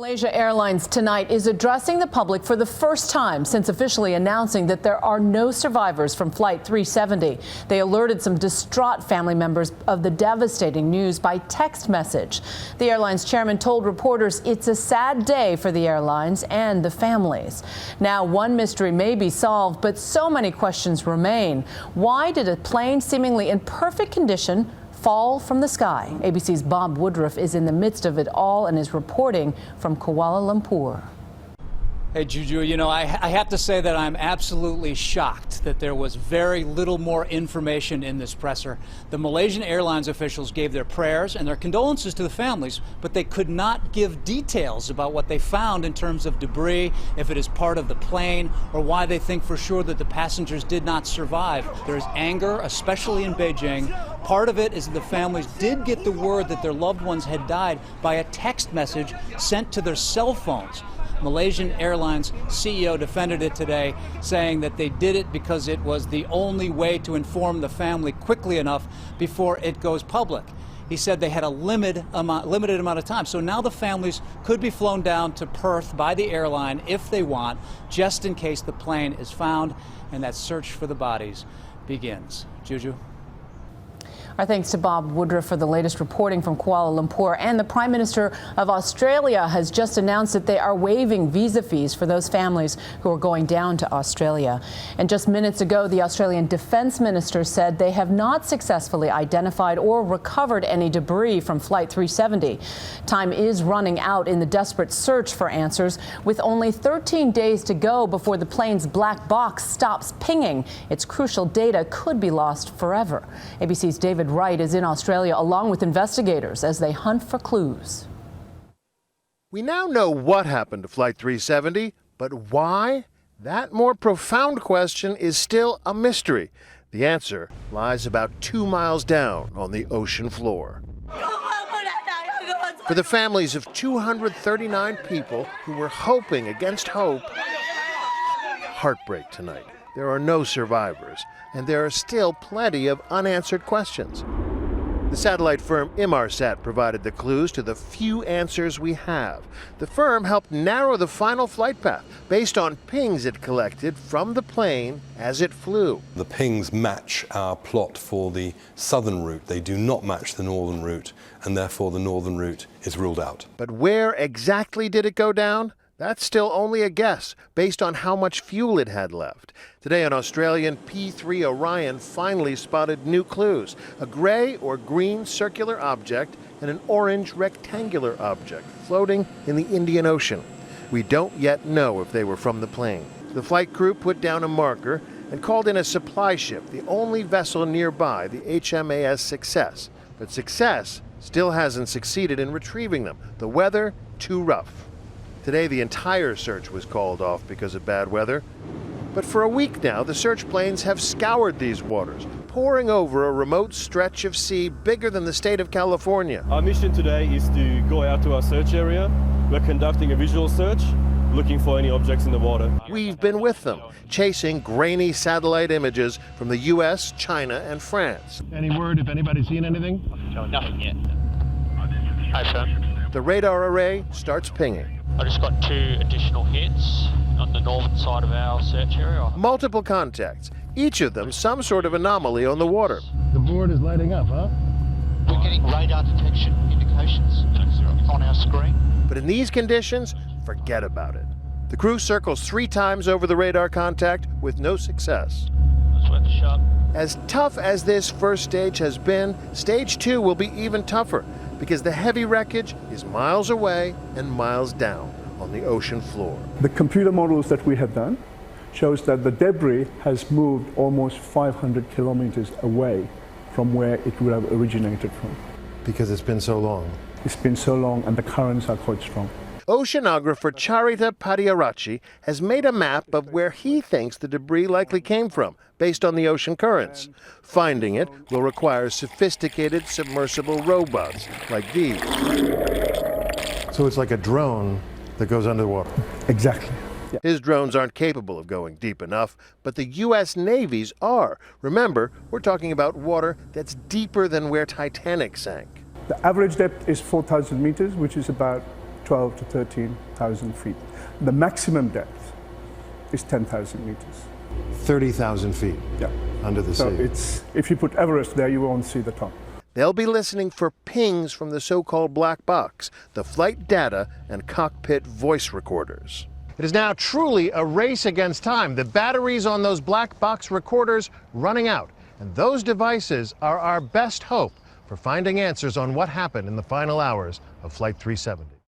Malaysia Airlines tonight is addressing the public for the first time since officially announcing that there are no survivors from Flight 370. They alerted some distraught family members of the devastating news by text message. The airline's chairman told reporters it's a sad day for the airlines and the families. Now, one mystery may be solved, but so many questions remain. Why did a plane seemingly in perfect condition fall from the sky? ABC's Bob Woodruff is in the midst of it all and is reporting from Kuala Lumpur. Hey, Juju, you know, I have to say that I'm absolutely shocked that there was very little more information in this presser. The Malaysian Airlines officials gave their prayers and their condolences to the families, but they could not give details about what they found in terms of debris, if it is part of the plane, or why they think for sure that the passengers did not survive. There is anger, especially in Beijing. Part of it is that the families did get the word that their loved ones had died by a text message sent to their cell phones. Malaysian Airlines CEO defended it today, saying that they did it because it was the only way to inform the family quickly enough before it goes public. He said they had a limited amount of time. So now the families could be flown down to Perth by the airline if they want, just in case the plane is found and that search for the bodies begins. Juju? Our thanks to Bob Woodruff for the latest reporting from Kuala Lumpur. And the Prime Minister of Australia has just announced that they are waiving visa fees for those families who are going down to Australia. And just minutes ago, the Australian Defence Minister said they have not successfully identified or recovered any debris from Flight 370. Time is running out in the desperate search for answers, with only 13 days to go before the plane's black box stops pinging. Its crucial data could be lost forever. ABC's David Wright is in Australia along with investigators as they hunt for clues. We now know what happened to Flight 370, but why? That more profound question is still a mystery. The answer lies about 2 miles down on the ocean floor. For the families of 239 people who were hoping against hope, heartbreak tonight. There are no survivors, and there are still plenty of unanswered questions. The satellite firm Inmarsat provided the clues to the few answers we have. The firm helped narrow the final flight path based on pings it collected from the plane as it flew. The pings match our plot for the southern route. They do not match the northern route, and therefore the northern route is ruled out. But where exactly did it go down? That's still only a guess, based on how much fuel it had left. Today, an Australian P-3 Orion finally spotted new clues: a gray or green circular object and an orange rectangular object floating in the Indian Ocean. We don't yet know if they were from the plane. The flight crew put down a marker and called in a supply ship, the only vessel nearby, the HMAS Success. But Success still hasn't succeeded in retrieving them. The weather, too rough. Today, the entire search was called off because of bad weather. But for a week now, the search planes have scoured these waters, pouring over a remote stretch of sea bigger than the state of California. Our mission today is to go out to our search area. We're conducting a visual search, looking for any objects in the water. We've been with them, chasing grainy satellite images from the US, China, and France. Any word if anybody's seen anything? Nothing yet. Hi, sir. The radar array starts pinging. I just got 2 additional hits on the northern side of our search area. Multiple contacts, each of them some sort of anomaly on the water. The board is lighting up, huh? We're getting radar detection indications on our screen. But in these conditions, forget about it. The crew circles 3 times over the radar contact with no success. That's worth a shot. As tough as this first stage has been, stage 2 will be even tougher, because the heavy wreckage is miles away and miles down on the ocean floor. The computer models that we have done shows that the debris has moved almost 500 kilometers away from where it would have originated from. Because it's been so long. It's been so long and the currents are quite strong. Oceanographer Charita Padiarachi has made a map of where he thinks the debris likely came from, based on the ocean currents. Finding it will require sophisticated submersible robots like these. So it's like a drone that goes underwater. Exactly. Yeah. His drones aren't capable of going deep enough, but the U.S. Navy's are. Remember, we're talking about water that's deeper than where Titanic sank. The average depth is 4,000 meters, which is about 12 to 13,000 feet. The maximum depth is 10,000 meters. 30,000 feet Yeah. under the So sea. if you put Everest there, you won't see the top. They'll be listening for pings from the so-called black box, the flight data and cockpit voice recorders. It is now truly a race against time. The batteries on those black box recorders running out. And those devices are our best hope for finding answers on what happened in the final hours of Flight 370.